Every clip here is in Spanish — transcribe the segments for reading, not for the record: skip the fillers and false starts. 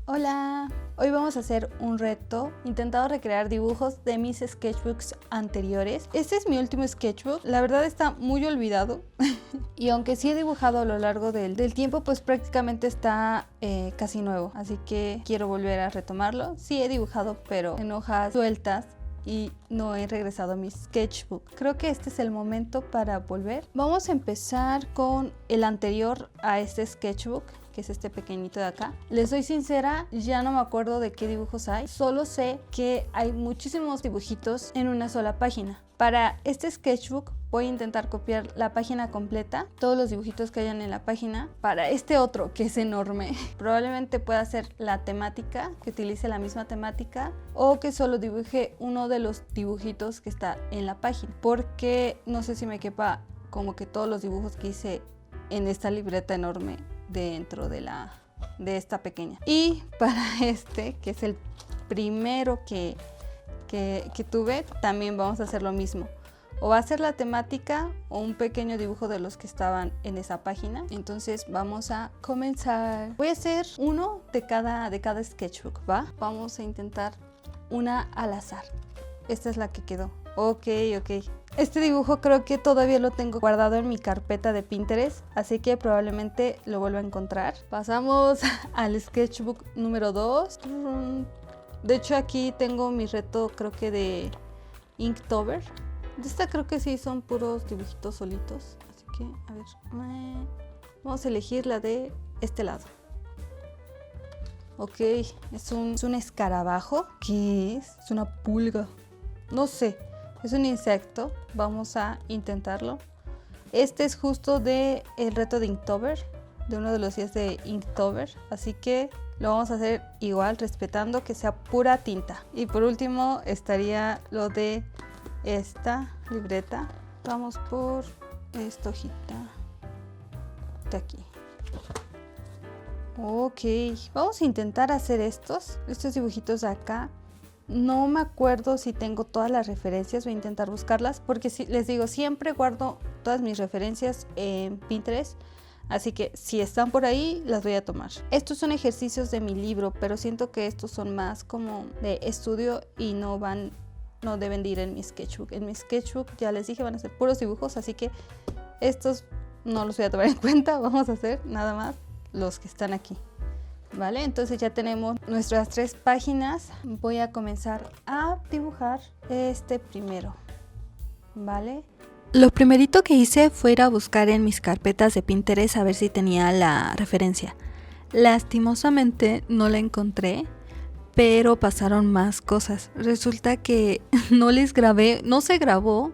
Hola, hoy vamos a hacer un reto intentando recrear dibujos de mis sketchbooks anteriores. Este es mi último sketchbook, la verdad está muy olvidado y aunque sí he dibujado a lo largo del tiempo, pues prácticamente está casi nuevo, así que quiero volver a retomarlo. Sí he dibujado, pero en hojas sueltas y no he regresado a mi sketchbook. Creo que este es el momento para volver. Vamos a empezar con el anterior a este sketchbook, que es este pequeñito de acá. Les soy sincera, ya no me acuerdo de qué dibujos hay, solo sé que hay muchísimos dibujitos en una sola página. Para este sketchbook voy a intentar copiar la página completa, todos los dibujitos que hayan en la página. Para este otro, que es enorme, probablemente pueda hacer la temática, que utilice la misma temática, o que solo dibuje uno de los dibujitos que está en la página, porque no sé si me quepa como que todos los dibujos que hice en esta libreta enorme dentro de esta pequeña. Y para este, que es el primero que tuve, también vamos a hacer lo mismo. O va a ser la temática o un pequeño dibujo de los que estaban en esa página. Entonces vamos a comenzar. Voy a hacer uno de cada sketchbook, ¿va? Vamos a intentar una al azar. Esta es la que quedó. Ok. Este dibujo creo que todavía lo tengo guardado en mi carpeta de Pinterest, así que probablemente lo vuelva a encontrar. Pasamos al sketchbook número 2. De hecho aquí tengo mi reto, creo que de Inktober. De esta creo que sí son puros dibujitos solitos, así que a ver, vamos a elegir la de este lado. Ok, es un escarabajo. ¿Qué es? Es una pulga. No sé, es un insecto. Vamos a intentarlo. Este es justo de el reto de Inktober, de uno de los días de Inktober, así que lo vamos a hacer igual, respetando que sea pura tinta. Y por último estaría lo de esta libreta. Vamos por esta hojita de aquí. Ok, vamos a intentar hacer estos dibujitos de acá. No me acuerdo si tengo todas las referencias, voy a intentar buscarlas, porque les digo, siempre guardo todas mis referencias en Pinterest, así que si están por ahí, las voy a tomar. Estos son ejercicios de mi libro, pero siento que estos son más como de estudio y no deben de ir en mi sketchbook. En mi sketchbook, ya les dije, van a ser puros dibujos, así que estos no los voy a tomar en cuenta. Vamos a hacer nada más los que están aquí. Vale, entonces ya tenemos nuestras 3 páginas. Voy a comenzar a dibujar este primero. Vale. Lo primerito que hice fue ir a buscar en mis carpetas de Pinterest a ver si tenía la referencia. Lastimosamente no la encontré, pero pasaron más cosas. Resulta que no se grabó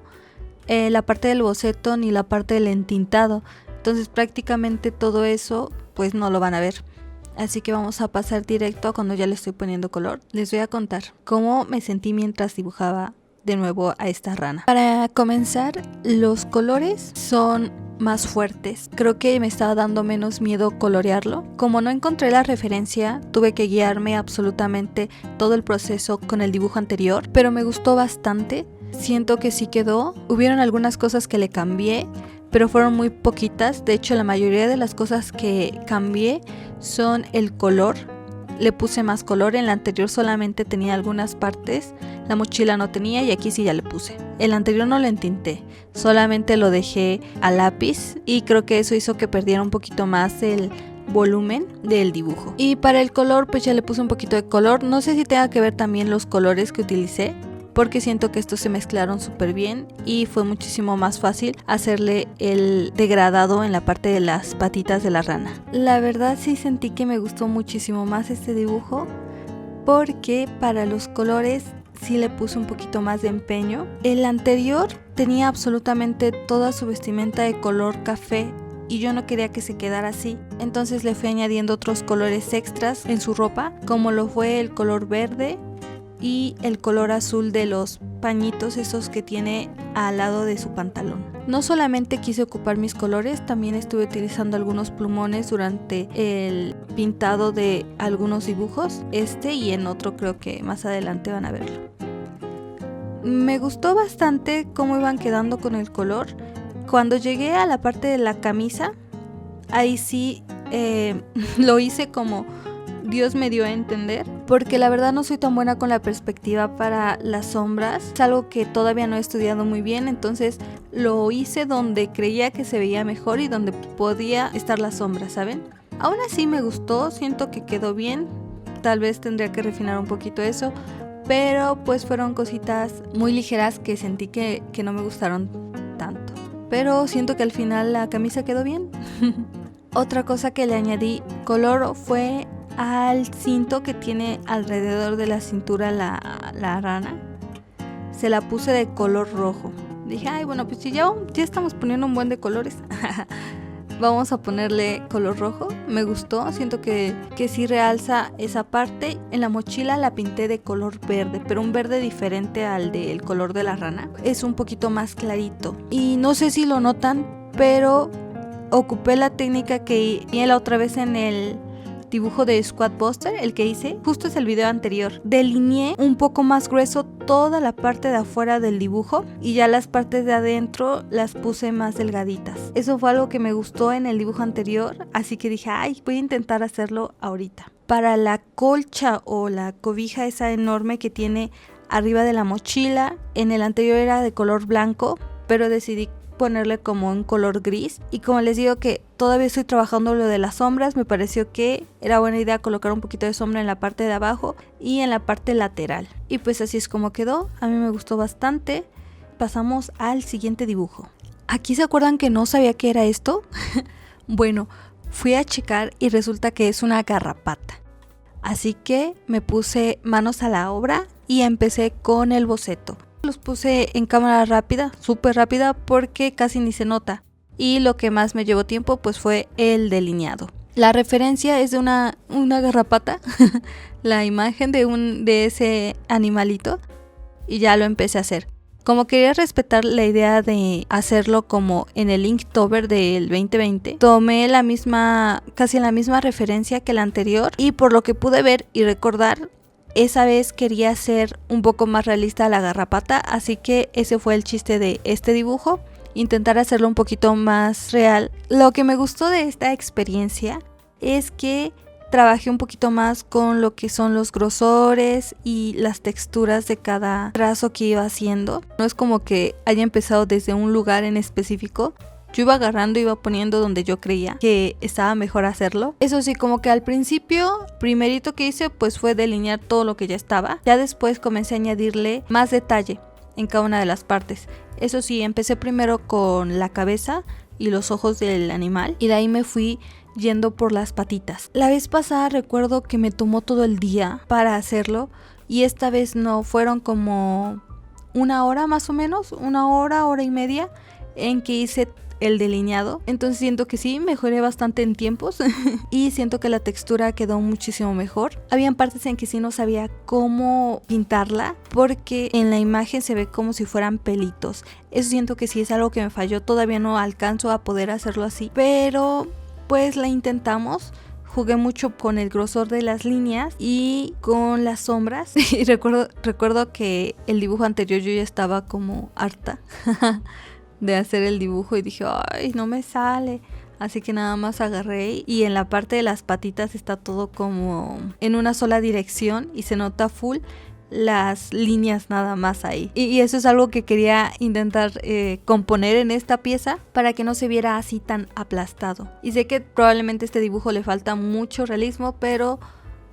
la parte del boceto ni la parte del entintado. Entonces prácticamente todo eso pues no lo van a ver. Así que vamos a pasar directo a cuando ya le estoy poniendo color. Les voy a contar cómo me sentí mientras dibujaba de nuevo a esta rana. Para comenzar, los colores son más fuertes. Creo que me estaba dando menos miedo colorearlo. Como no encontré la referencia, tuve que guiarme absolutamente todo el proceso con el dibujo anterior, pero me gustó bastante. Siento que sí quedó. Hubieron algunas cosas que le cambié, pero fueron muy poquitas. De hecho, la mayoría de las cosas que cambié son el color. Le puse más color. En la anterior solamente tenía algunas partes. La mochila no tenía y aquí sí ya le puse. El anterior no lo entinté, solamente lo dejé a lápiz y creo que eso hizo que perdiera un poquito más el volumen del dibujo. Y para el color pues ya le puse un poquito de color. No sé si tenga que ver también los colores que utilicé, porque siento que estos se mezclaron súper bien y fue muchísimo más fácil hacerle el degradado en la parte de las patitas de la rana. La verdad sí sentí que me gustó muchísimo más este dibujo, porque para los colores sí le puse un poquito más de empeño. El anterior tenía absolutamente toda su vestimenta de color café y yo no quería que se quedara así, entonces le fui añadiendo otros colores extras en su ropa, como lo fue el color verde y el color azul de los pañitos esos que tiene al lado de su pantalón. No solamente quise ocupar mis colores, también estuve utilizando algunos plumones durante el pintado de algunos dibujos, y en otro creo que más adelante van a verlo. Me gustó bastante cómo iban quedando con el color. Cuando llegué a la parte de la camisa, ahí sí lo hice como Dios me dio a entender, porque la verdad no soy tan buena con la perspectiva para las sombras. Es algo que todavía no he estudiado muy bien, entonces lo hice donde creía que se veía mejor y donde podía estar la sombra, ¿saben? Aún así me gustó, siento que quedó bien. Tal vez tendría que refinar un poquito eso, pero pues fueron cositas muy ligeras que sentí que no me gustaron tanto. Pero siento que al final la camisa quedó bien. Otra cosa que le añadí color fue al cinto que tiene alrededor de la cintura la rana. Se la puse de color rojo. Dije, ay, bueno, pues si ya estamos poniendo un buen de colores. Vamos a ponerle color rojo. Me gustó, siento que sí realza esa parte. En la mochila la pinté de color verde, pero un verde diferente al del color de la rana. Es un poquito más clarito. Y no sé si lo notan, pero ocupé la técnica que vi la otra vez en el dibujo de Squad Buster, el que hice, justo es el video anterior. Delineé un poco más grueso toda la parte de afuera del dibujo y ya las partes de adentro las puse más delgaditas. Eso fue algo que me gustó en el dibujo anterior, así que dije, ay, voy a intentar hacerlo ahorita. Para la colcha o la cobija esa enorme que tiene arriba de la mochila, en el anterior era de color blanco, pero decidí ponerle como un color gris, y como les digo que todavía estoy trabajando lo de las sombras, me pareció que era buena idea colocar un poquito de sombra en la parte de abajo y en la parte lateral, y pues así es como quedó. A mí me gustó bastante. Pasamos al siguiente dibujo. ¿Aquí se acuerdan que no sabía qué era esto? Bueno, fui a checar y resulta que es una garrapata, así que me puse manos a la obra y empecé con el boceto. Los puse en cámara rápida, súper rápida, porque casi ni se nota. Y lo que más me llevó tiempo pues fue el delineado. La referencia es de una garrapata, la imagen de ese animalito, y ya lo empecé a hacer. Como quería respetar la idea de hacerlo como en el Inktober del 2020, tomé casi la misma referencia que la anterior, y por lo que pude ver y recordar, esa vez quería hacer un poco más realista la garrapata, así que ese fue el chiste de este dibujo, intentar hacerlo un poquito más real. Lo que me gustó de esta experiencia es que trabajé un poquito más con lo que son los grosores y las texturas de cada trazo que iba haciendo. No es como que haya empezado desde un lugar en específico. Yo iba agarrando, iba poniendo donde yo creía que estaba mejor hacerlo. Eso sí, como que al principio, primerito que hice pues fue delinear todo lo que ya estaba. Ya después comencé a añadirle más detalle en cada una de las partes. Eso sí, empecé primero con la cabeza y los ojos del animal, y de ahí me fui yendo por las patitas. La vez pasada recuerdo que me tomó todo el día para hacerlo, y esta vez no, fueron como una hora más o menos, hora y media en que hice el delineado. Entonces siento que sí, mejoré bastante en tiempos y siento que la textura quedó muchísimo mejor. Habían partes en que sí no sabía cómo pintarla, porque en la imagen se ve como si fueran pelitos. Eso siento que sí es algo que me falló, todavía no alcanzo a poder hacerlo así, pero pues la intentamos. Jugué mucho con el grosor de las líneas y con las sombras. Y recuerdo que el dibujo anterior yo ya estaba como harta de hacer el dibujo y dije, ay, no me sale. Así que nada más agarré, y en la parte de las patitas está todo como en una sola dirección y se nota full las líneas nada más ahí. Y eso es algo que quería intentar componer en esta pieza para que no se viera así tan aplastado. Y sé que probablemente este dibujo le falta mucho realismo, pero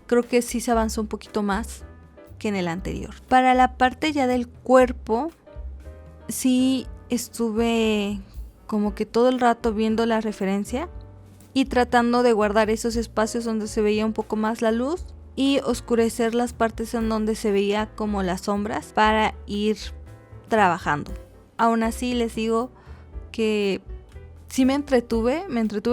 creo que sí se avanzó un poquito más que en el anterior. Para la parte ya del cuerpo, sí estuve como que todo el rato viendo la referencia y tratando de guardar esos espacios donde se veía un poco más la luz y oscurecer las partes en donde se veía como las sombras para ir trabajando. Aún así les digo que sí me entretuve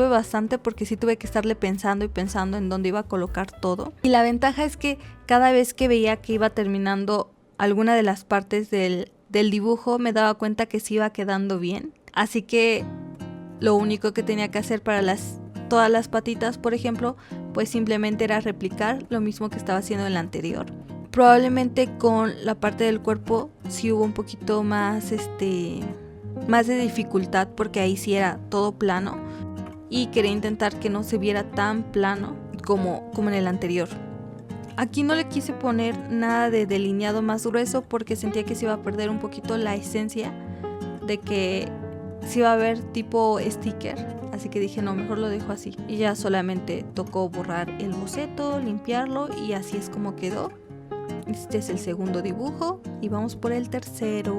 bastante, porque sí tuve que estarle pensando y pensando en dónde iba a colocar todo. Y la ventaja es que cada vez que veía que iba terminando alguna de las partes del dibujo, me daba cuenta que sí iba quedando bien. Así que lo único que tenía que hacer para todas las patitas, por ejemplo, pues simplemente era replicar lo mismo que estaba haciendo en la anterior. Probablemente con la parte del cuerpo sí hubo un poquito más de dificultad, porque ahí sí era todo plano y quería intentar que no se viera tan plano como en el anterior. Aquí no le quise poner nada de delineado más grueso porque sentía que se iba a perder un poquito la esencia de que se iba a ver tipo sticker, así que dije no, mejor lo dejo así. Y ya solamente tocó borrar el boceto, limpiarlo y así es como quedó. Este es el segundo dibujo y vamos por el tercero.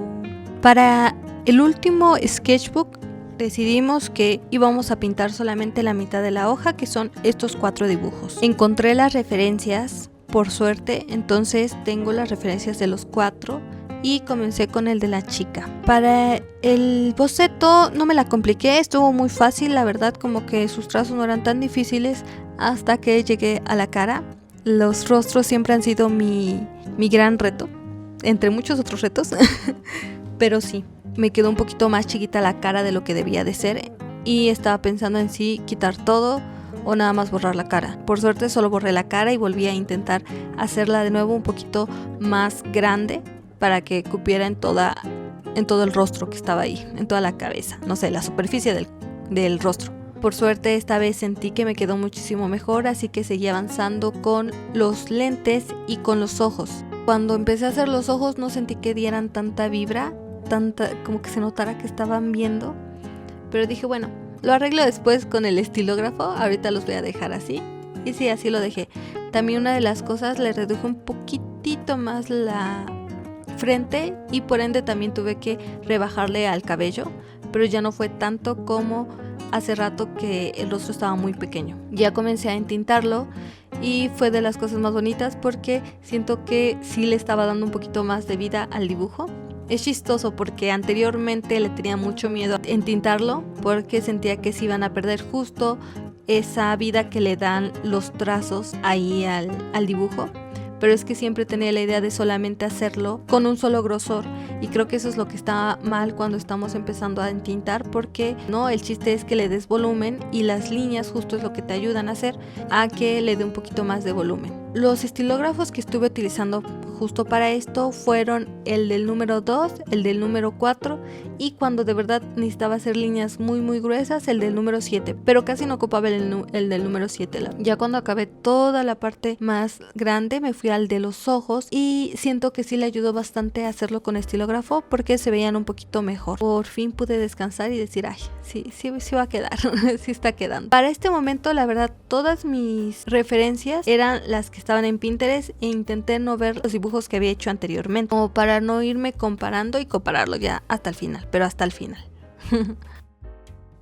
Para el último sketchbook decidimos que íbamos a pintar solamente la mitad de la hoja, que son estos 4 dibujos. Encontré las referencias, por suerte, entonces tengo las referencias de los 4 y comencé con el de la chica. Para el boceto no me la compliqué, estuvo muy fácil, la verdad, como que sus trazos no eran tan difíciles hasta que llegué a la cara. Los rostros siempre han sido mi gran reto, entre muchos otros retos, pero sí, me quedó un poquito más chiquita la cara de lo que debía de ser y estaba pensando en sí quitar todo o nada más borrar la cara. Por suerte solo borré la cara y volví a intentar hacerla de nuevo un poquito más grande para que cupiera en todo el rostro que estaba ahí, en toda la cabeza, no sé, la superficie del rostro. Por suerte esta vez sentí que me quedó muchísimo mejor, así que seguí avanzando con los lentes y con los ojos. Cuando empecé a hacer los ojos no sentí que dieran tanta vibra, como que se notara que estaban viendo, pero dije bueno, lo arreglo después con el estilógrafo, ahorita los voy a dejar así. Y sí, así lo dejé. También una de las cosas, le reduje un poquitito más la frente y por ende también tuve que rebajarle al cabello, pero ya no fue tanto como hace rato que el rostro estaba muy pequeño. Ya comencé a entintarlo y fue de las cosas más bonitas porque siento que sí le estaba dando un poquito más de vida al dibujo. Es chistoso porque anteriormente le tenía mucho miedo a entintarlo porque sentía que se iban a perder justo esa vida que le dan los trazos ahí al dibujo. Pero es que siempre tenía la idea de solamente hacerlo con un solo grosor y creo que eso es lo que está mal cuando estamos empezando a entintar, porque no, el chiste es que le des volumen y las líneas justo es lo que te ayudan a hacer a que le dé un poquito más de volumen. Los estilógrafos que estuve utilizando justo para esto fueron el del número 2, el del número 4 y cuando de verdad necesitaba hacer líneas muy muy gruesas, el del número 7, pero casi no ocupaba el del número 7. Ya cuando acabé toda la parte más grande me fui al de los ojos y siento que sí le ayudó bastante a hacerlo con estilógrafo porque se veían un poquito mejor. Por fin pude descansar y decir, ay, sí va a quedar, sí está quedando. Para este momento la verdad todas mis referencias eran las que estaban en Pinterest e intenté no ver los dibujos que había hecho anteriormente, como para no irme comparando y compararlo ya hasta el final, pero hasta el final.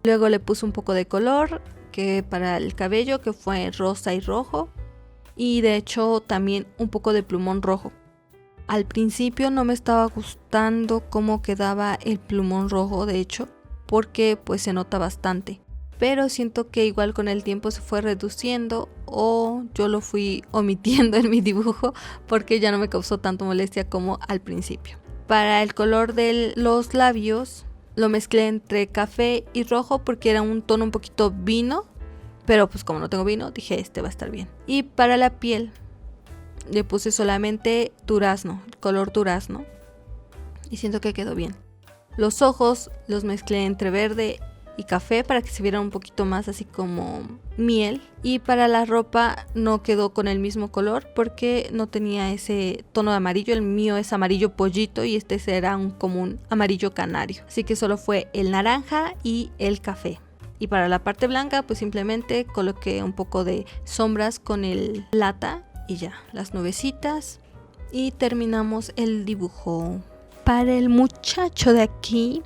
Luego le puse un poco de color que para el cabello, que fue rosa y rojo, y de hecho también un poco de plumón rojo. Al principio no me estaba gustando cómo quedaba el plumón rojo, de hecho, porque pues se nota bastante, pero siento que igual con el tiempo se fue reduciendo o yo lo fui omitiendo en mi dibujo porque ya no me causó tanto molestia como al principio. Para el color de los labios lo mezclé entre café y rojo porque era un tono un poquito vino, pero pues como no tengo vino dije este va a estar bien. Y para la piel le puse solamente durazno, color durazno, y siento que quedó bien. Los ojos los mezclé entre verde y café para que se viera un poquito más así como miel, y para la ropa no quedó con el mismo color porque no tenía ese tono de amarillo. El mío es amarillo pollito y este será un común amarillo canario, así que solo fue el naranja y el café. Y para la parte blanca pues simplemente coloqué un poco de sombras con el plata y ya, las nubecitas, y terminamos el dibujo. Para el muchacho de aquí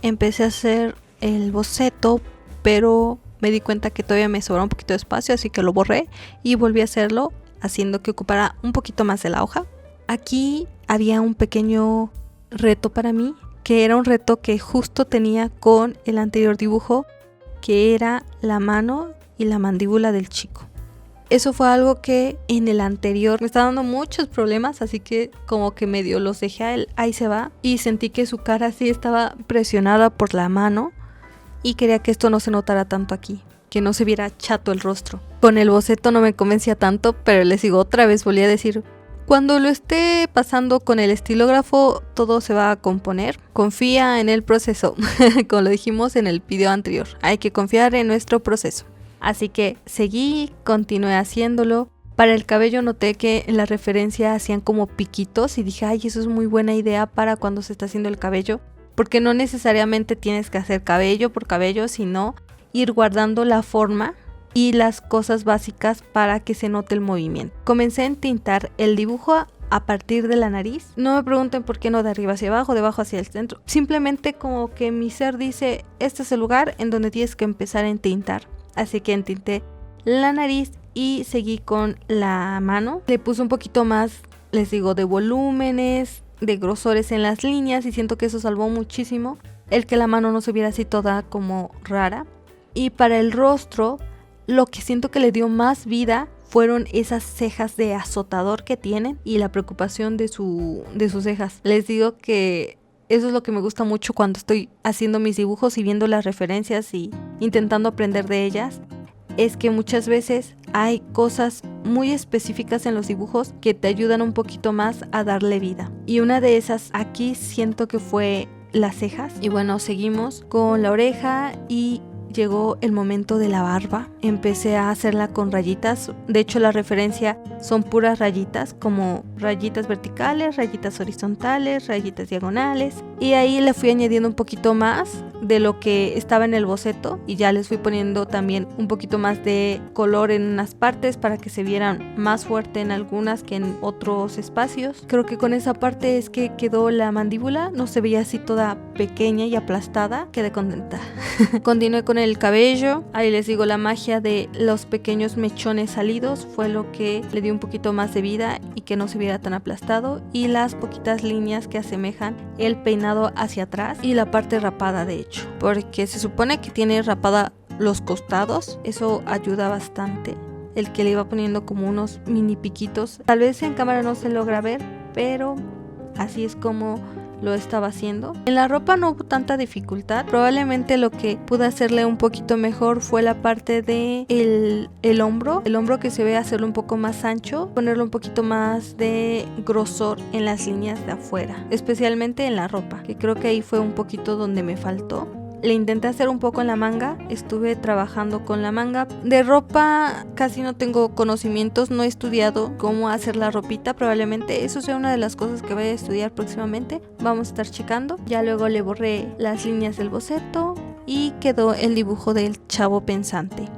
empecé a hacer el boceto, pero me di cuenta que todavía me sobraba un poquito de espacio, así que lo borré y volví a hacerlo haciendo que ocupara un poquito más de la hoja. Aquí había un pequeño reto para mí, que era un reto que justo tenía con el anterior dibujo, que era la mano y la mandíbula del chico. Eso fue algo que en el anterior me estaba dando muchos problemas, así que como que medio los dejé a él, ahí se va, y sentí que su cara sí estaba presionada por la mano y quería que esto no se notara tanto aquí, que no se viera chato el rostro. Con el boceto no me convencía tanto, pero les digo otra vez, volví a decir, cuando lo esté pasando con el estilógrafo todo se va a componer, confía en el proceso, como lo dijimos en el video anterior, hay que confiar en nuestro proceso. Así que continué haciéndolo. Para el cabello noté que en la referencia hacían como piquitos y dije, ay, eso es muy buena idea para cuando se está haciendo el cabello, porque no necesariamente tienes que hacer cabello por cabello, sino ir guardando la forma y las cosas básicas para que se note el movimiento. Comencé a entintar el dibujo a partir de la nariz. No me pregunten por qué no de arriba hacia abajo, de abajo hacia el centro. Simplemente como que mi ser dice, este es el lugar en donde tienes que empezar a entintar. Así que entinté la nariz y seguí con la mano. Le puse un poquito más, les digo, de volúmenes, de grosores en las líneas, y siento que eso salvó muchísimo el que la mano no se viera así toda como rara. Y para el rostro, lo que siento que le dio más vida fueron esas cejas de azotador que tienen y la preocupación de sus cejas. Les digo que eso es lo que me gusta mucho cuando estoy haciendo mis dibujos y viendo las referencias y intentando aprender de ellas. Es que muchas veces hay cosas muy específicas en los dibujos que te ayudan un poquito más a darle vida. Y una de esas aquí siento que fue las cejas. Y bueno, seguimos con la oreja y llegó el momento de la barba. Empecé a hacerla con rayitas. De hecho, la referencia son puras rayitas, como rayitas verticales, rayitas horizontales, rayitas diagonales. Y ahí le fui añadiendo un poquito más de lo que estaba en el boceto y ya les fui poniendo también un poquito más de color en unas partes para que se vieran más fuerte en algunas que en otros espacios. Creo que con esa parte es que quedó la mandíbula, no se veía así toda pequeña y aplastada. Quedé contenta. Continué con el cabello. Ahí les digo, la magia de los pequeños mechones salidos fue lo que le dio un poquito más de vida y que no se viera tan aplastado, y las poquitas líneas que asemejan el peinado hacia atrás y la parte rapada, de hecho, porque se supone que tiene rapada los costados. Eso ayuda bastante, el que le iba poniendo como unos mini piquitos. Tal vez en cámara no se logra ver, pero así es como lo estaba haciendo. En la ropa no hubo tanta dificultad. Probablemente lo que pude hacerle un poquito mejor fue la parte de el hombro. El hombro, que se ve, hacerlo un poco más ancho, ponerle un poquito más de grosor en las líneas de afuera, especialmente en la ropa, que creo que ahí fue un poquito donde me faltó. Le intenté hacer un poco en la manga, estuve trabajando con la manga. De ropa casi no tengo conocimientos, no he estudiado cómo hacer la ropita. Probablemente eso sea una de las cosas que voy a estudiar próximamente. Vamos a estar checando. Ya luego le borré las líneas del boceto y quedó el dibujo del chavo pensante.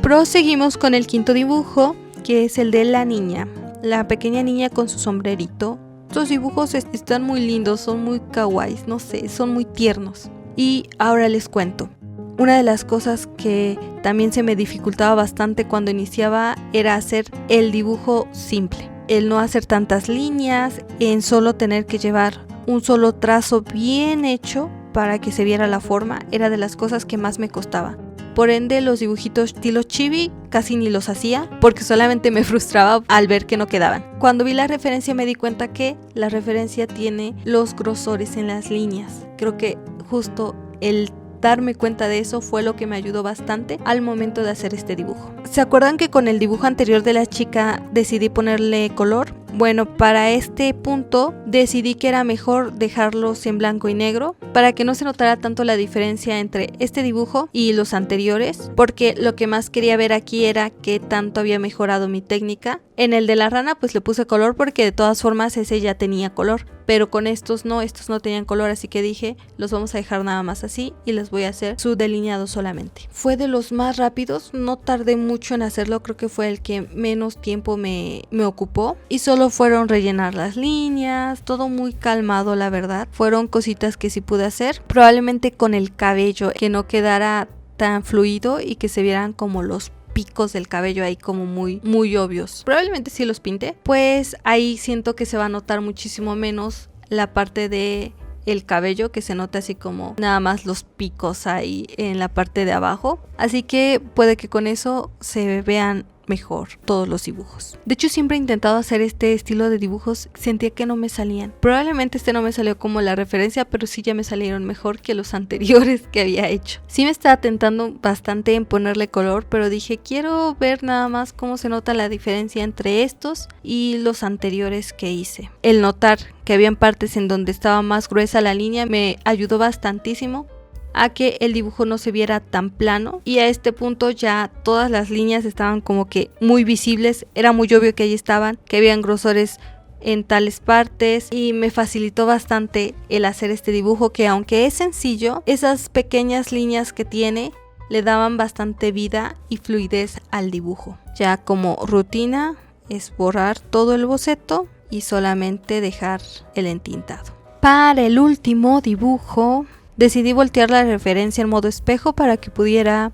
Proseguimos con el quinto dibujo, que es el de la niña, la pequeña niña con su sombrerito. Estos dibujos están muy lindos, son muy kawaiis, no sé, son muy tiernos. Y ahora les cuento. Una de las cosas que también se me dificultaba bastante cuando iniciaba era hacer el dibujo simple. El no hacer tantas líneas, en solo tener que llevar un solo trazo bien hecho para que se viera la forma, era de las cosas que más me costaba. Por ende, los dibujitos estilo chibi casi ni los hacía porque solamente me frustraba al ver que no quedaban. Cuando vi la referencia me di cuenta que la referencia tiene los grosores en las líneas. Creo que justo el darme cuenta de eso fue lo que me ayudó bastante al momento de hacer este dibujo. ¿Se acuerdan que con el dibujo anterior de la chica decidí ponerle color? Bueno, para este punto decidí que era mejor dejarlos en blanco y negro para que no se notara tanto la diferencia entre este dibujo y los anteriores, porque lo que más quería ver aquí era qué tanto había mejorado mi técnica. En el de la rana pues le puse color porque de todas formas ese ya tenía color, pero con estos no tenían color, así que dije, los vamos a dejar nada más así y les voy a hacer su delineado solamente. Fue de los más rápidos, no tardé mucho en hacerlo, creo que fue el que menos tiempo me ocupó, y solo fueron rellenar las líneas, todo muy calmado, la verdad. Fueron cositas que sí pude hacer, probablemente con el cabello, que no quedara tan fluido y que se vieran como los picos del cabello ahí como muy obvios. Probablemente sí los pinté, pues ahí siento que se va a notar muchísimo menos la parte de el cabello, que se nota así como nada más los picos ahí en la parte de abajo, así que puede que con eso se vean mejor todos los dibujos. De hecho, siempre he intentado hacer este estilo de dibujos, sentía que no me salían. Probablemente este no me salió como la referencia, pero sí ya me salieron mejor que los anteriores que había hecho. Sí me estaba tentando bastante en ponerle color, pero dije, quiero ver nada más cómo se nota la diferencia entre estos y los anteriores que hice. El notar que habían partes en donde estaba más gruesa la línea me ayudó bastantísimo. a que el dibujo no se viera tan plano, y a este punto ya todas las líneas estaban como que muy visibles, era muy obvio que ahí estaban, que habían grosores en tales partes, y me facilitó bastante el hacer este dibujo, que aunque es sencillo, esas pequeñas líneas que tiene le daban bastante vida y fluidez al dibujo. Ya como rutina es borrar todo el boceto y solamente dejar el entintado. Para el último dibujo decidí voltear la referencia en modo espejo para que pudiera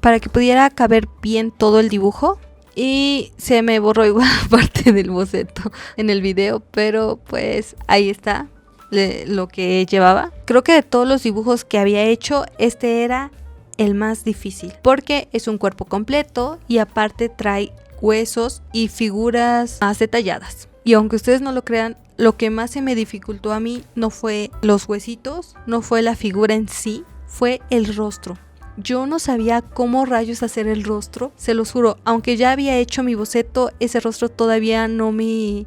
caber bien todo el dibujo, y se me borró igual parte del boceto en el video, pero pues ahí está lo que llevaba. Creo que de todos los dibujos que había hecho, este era el más difícil, porque es un cuerpo completo y aparte trae huesos y figuras más detalladas. Y aunque ustedes no lo crean, lo que más se me dificultó a mí no fue los huesitos, no fue la figura en sí, fue el rostro. Yo no sabía cómo rayos hacer el rostro, se los juro. Aunque ya había hecho mi boceto, ese rostro todavía no me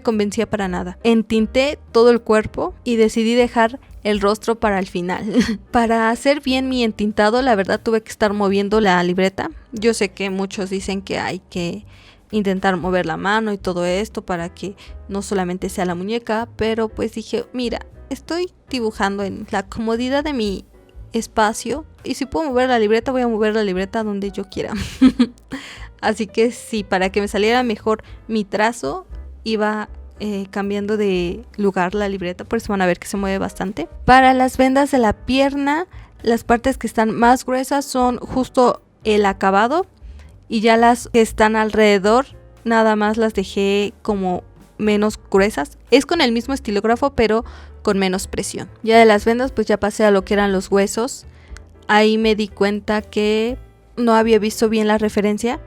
convencía para nada. Entinté todo el cuerpo y decidí dejar el rostro para el final. Para hacer bien mi entintado, la verdad tuve que estar moviendo la libreta. Yo sé que muchos dicen que hay que intentar mover la mano y todo esto para que no solamente sea la muñeca, pero pues dije, mira, estoy dibujando en la comodidad de mi espacio, y si puedo mover la libreta, voy a mover la libreta donde yo quiera. Así que sí, para que me saliera mejor mi trazo, iba cambiando de lugar la libreta, por eso van a ver que se mueve bastante. Para las vendas de la pierna, las partes que están más gruesas son justo el acabado, y ya las que están alrededor nada más las dejé como menos gruesas. Es con el mismo estilógrafo, pero con menos presión. Ya de las vendas pues ya pasé a lo que eran los huesos. Ahí me di cuenta que no había visto bien la referencia.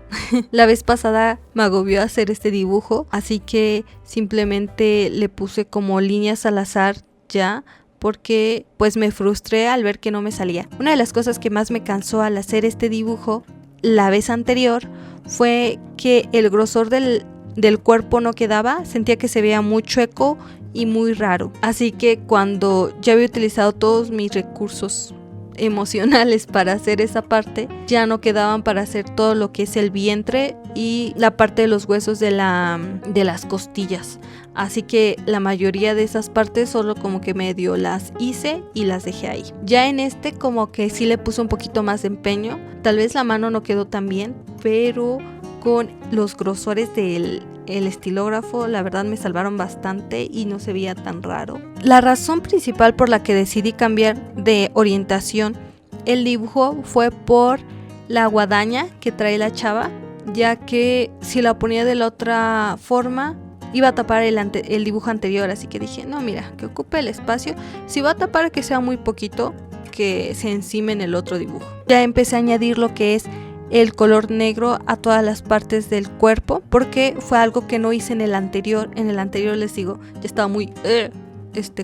La vez pasada me agobió hacer este dibujo, así que simplemente le puse como líneas al azar ya, porque pues me frustré al ver que no me salía. Una de las cosas que más me cansó al hacer este dibujo la vez anterior fue que el grosor del cuerpo no quedaba, sentía que se veía muy chueco y muy raro. Así que cuando ya había utilizado todos mis recursos emocionales para hacer esa parte, ya no quedaban para hacer todo lo que es el vientre y la parte de los huesos de las costillas. Así que la mayoría de esas partes solo como que medio las hice y las dejé ahí. Ya en este como que sí le puse un poquito más de empeño. Tal vez la mano no quedó tan bien, pero con los grosores del estilógrafo la verdad me salvaron bastante y no se veía tan raro. La razón principal por la que decidí cambiar de orientación el dibujo fue por la guadaña que trae la chava, ya que si la ponía de la otra forma iba a tapar el dibujo anterior, así que dije, no, mira, que ocupe el espacio. Si va a tapar, que sea muy poquito, que se encime en el otro dibujo. Ya empecé a añadir lo que es el color negro a todas las partes del cuerpo, porque fue algo que no hice en el anterior. En el anterior les digo, ya estaba muy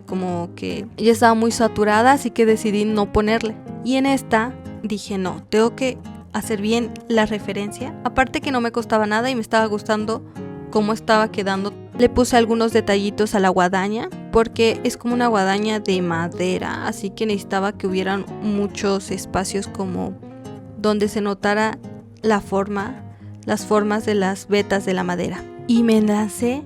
como que ya estaba muy saturada, así que decidí no ponerle. Y en esta dije, no, tengo que hacer bien la referencia. Aparte que no me costaba nada y me estaba gustando cómo estaba quedando. Le puse algunos detallitos a la guadaña, porque es como una guadaña de madera, así que necesitaba que hubieran muchos espacios como donde se notara las formas de las vetas de la madera. Y me lancé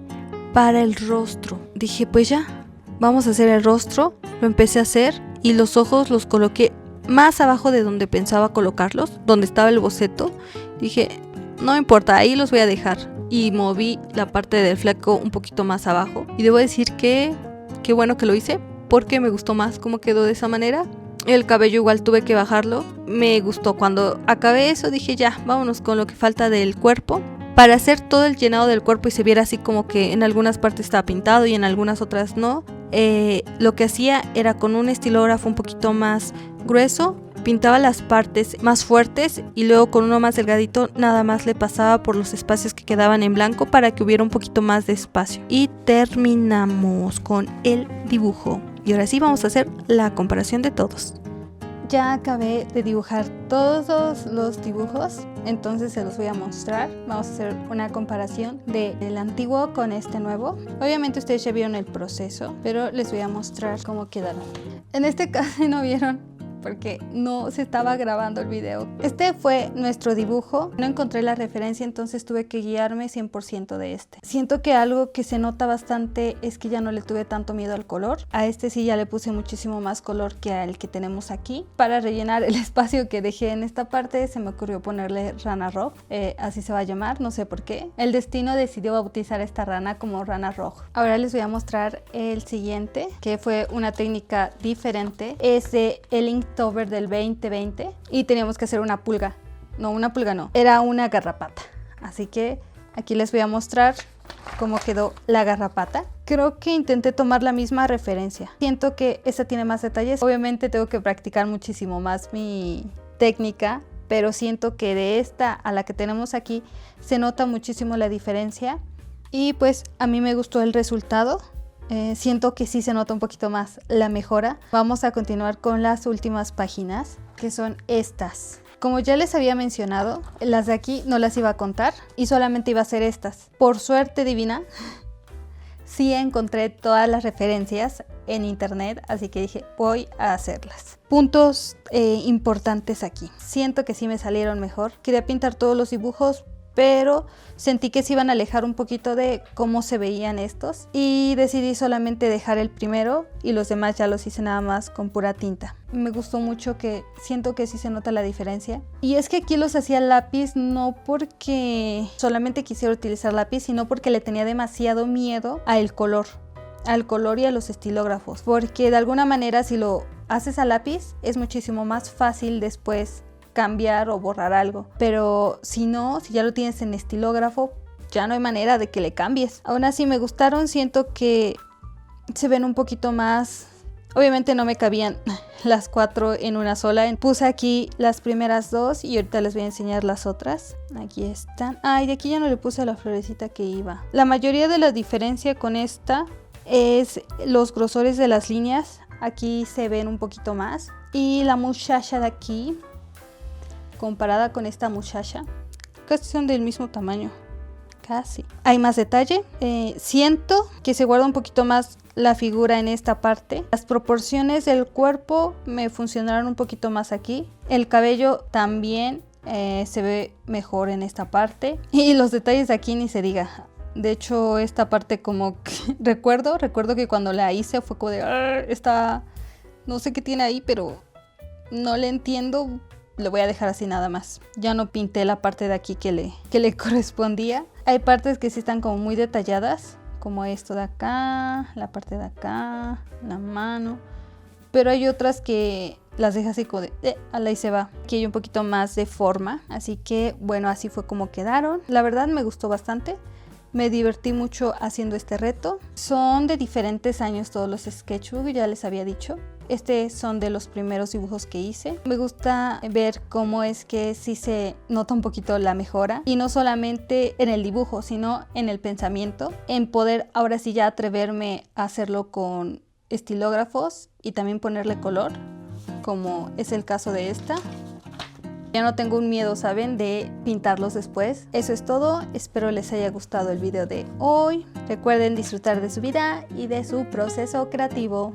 para el rostro. Dije, pues ya, vamos a hacer el rostro. Lo empecé a hacer y los ojos los coloqué más abajo de donde pensaba colocarlos, donde estaba el boceto. Dije, no importa, ahí los voy a dejar. Y moví la parte del fleco un poquito más abajo. Y debo decir que qué bueno que lo hice, porque me gustó más cómo quedó de esa manera. El cabello igual tuve que bajarlo. Me gustó. Cuando acabé eso dije, ya, vámonos con lo que falta del cuerpo. Para hacer todo el llenado del cuerpo y se viera así como que en algunas partes estaba pintado y en algunas otras no, lo que hacía era con un estilógrafo un poquito más grueso, pintaba las partes más fuertes y luego con uno más delgadito nada más le pasaba por los espacios que quedaban en blanco para que hubiera un poquito más de espacio. Y terminamos con el dibujo. Y ahora sí vamos a hacer la comparación de todos. Ya acabé de dibujar todos los dibujos, entonces se los voy a mostrar. Vamos a hacer una comparación del antiguo con este nuevo. Obviamente ustedes ya vieron el proceso, pero les voy a mostrar cómo quedaron. En este caso no vieron, porque no se estaba grabando el video. Este fue nuestro dibujo. No encontré la referencia, entonces tuve que guiarme 100% de este. Siento que algo que se nota bastante es que ya no le tuve tanto miedo al color. A este sí ya le puse muchísimo más color que al que tenemos aquí. Para rellenar el espacio que dejé en esta parte, se me ocurrió ponerle Rana Rogue. Así se va a llamar, no sé por qué. El destino decidió bautizar a esta rana como Rana Rogue. Ahora les voy a mostrar el siguiente, que fue una técnica diferente. Es de el Inktober del 2020 y teníamos que hacer una pulga. No, una pulga no, era una garrapata. Así que aquí les voy a mostrar cómo quedó la garrapata. Creo que intenté tomar la misma referencia. Siento que esta tiene más detalles. Obviamente tengo que practicar muchísimo más mi técnica, pero siento que de esta a la que tenemos aquí se nota muchísimo la diferencia. Y pues a mí me gustó el resultado. Siento que sí se nota un poquito más la mejora. Vamos a continuar con las últimas páginas, que son estas. Como ya les había mencionado, las de aquí no las iba a contar y solamente iba a ser estas. Por suerte divina, sí encontré todas las referencias en internet, así que dije, voy a hacerlas. Puntos importantes aquí. Siento que sí me salieron mejor. Quería pintar todos los dibujos, pero sentí que se iban a alejar un poquito de cómo se veían estos y decidí solamente dejar el primero y los demás ya los hice nada más con pura tinta. Me gustó mucho, que siento que sí se nota la diferencia. Y es que aquí los hacía lápiz no porque solamente quisiera utilizar lápiz, sino porque le tenía demasiado miedo al color y a los estilógrafos, porque de alguna manera si lo haces a lápiz es muchísimo más fácil después cambiar o borrar algo, pero si no, si ya lo tienes en estilógrafo, ya no hay manera de que le cambies. Aún así me gustaron, siento que se ven un poquito más. Obviamente no me cabían las 4 en una sola. Puse aquí las primeras 2 y ahorita les voy a enseñar las otras. Aquí están. Ay, de aquí ya no le puse la florecita que iba. La mayoría de la diferencia con esta es los grosores de las líneas. Aquí se ven un poquito más. Y la muchacha de aquí, comparada con esta muchacha, casi son del mismo tamaño. Casi. Hay más detalle. Siento que se guarda un poquito más la figura en esta parte. Las proporciones del cuerpo me funcionaron un poquito más aquí. El cabello también se ve mejor en esta parte. Y los detalles de aquí ni se diga. De hecho, esta parte como que recuerdo que cuando la hice fue como de esta, no sé qué tiene ahí, pero no le entiendo. Lo voy a dejar así nada más. Ya no pinté la parte de aquí que le correspondía. Hay partes que sí están como muy detalladas, como esto de acá, la parte de acá, la mano. Pero hay otras que las deja así como de ahí se va. Aquí hay un poquito más de forma. Así que bueno, así fue como quedaron. La verdad me gustó bastante. Me divertí mucho haciendo este reto. Son de diferentes años todos los sketchbook, ya les había dicho. Son de los primeros dibujos que hice. Me gusta ver cómo es que sí se nota un poquito la mejora. Y no solamente en el dibujo, sino en el pensamiento. En poder ahora sí ya atreverme a hacerlo con estilógrafos y también ponerle color, como es el caso de esta. Ya no tengo un miedo, ¿saben?, de pintarlos después. Eso es todo. Espero les haya gustado el video de hoy. Recuerden disfrutar de su vida y de su proceso creativo.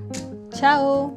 ¡Chao!